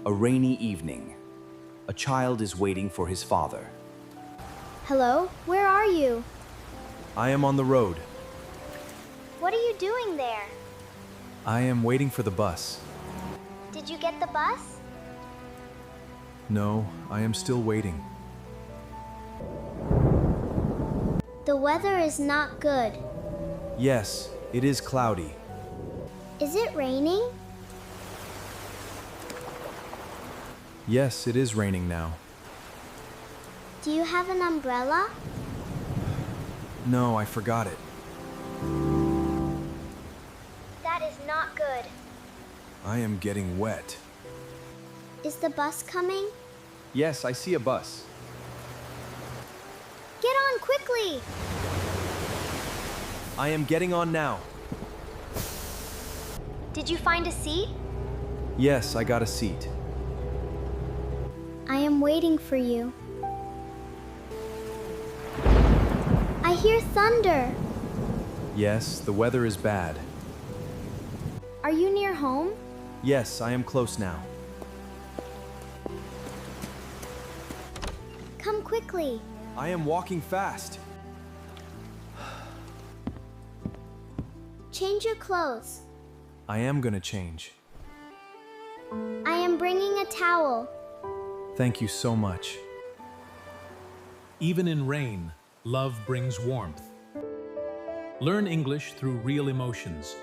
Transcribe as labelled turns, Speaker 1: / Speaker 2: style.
Speaker 1: A rainy evening. A child is waiting for his father.
Speaker 2: Hello, where are you?
Speaker 3: I am on the road.
Speaker 2: What are you doing there?
Speaker 3: I am waiting for the bus.
Speaker 2: Did you get the bus?
Speaker 3: No, I am still waiting.
Speaker 2: The weather is not good.
Speaker 3: Yes, it is cloudy.
Speaker 2: Is it raining?
Speaker 3: Yes, it is raining now.
Speaker 2: Do you have an umbrella?
Speaker 3: No, I forgot it.
Speaker 2: That is not good.
Speaker 3: I am getting wet.
Speaker 2: Is the bus coming?
Speaker 3: Yes, I see a bus.
Speaker 2: Get on quickly!
Speaker 3: I am getting on now.
Speaker 2: Did you find a seat?
Speaker 3: Yes, I got a seat.
Speaker 2: I am waiting for you. I hear thunder.
Speaker 3: Yes, the weather is bad.
Speaker 2: Are you near home?
Speaker 3: Yes, I am close now.
Speaker 2: Come quickly.
Speaker 3: I am walking fast.
Speaker 2: Change your clothes.
Speaker 3: I am gonna change.
Speaker 2: I am bringing a towel.
Speaker 3: Thank you so much.
Speaker 4: Even in rain, love brings warmth. Learn English through real emotions.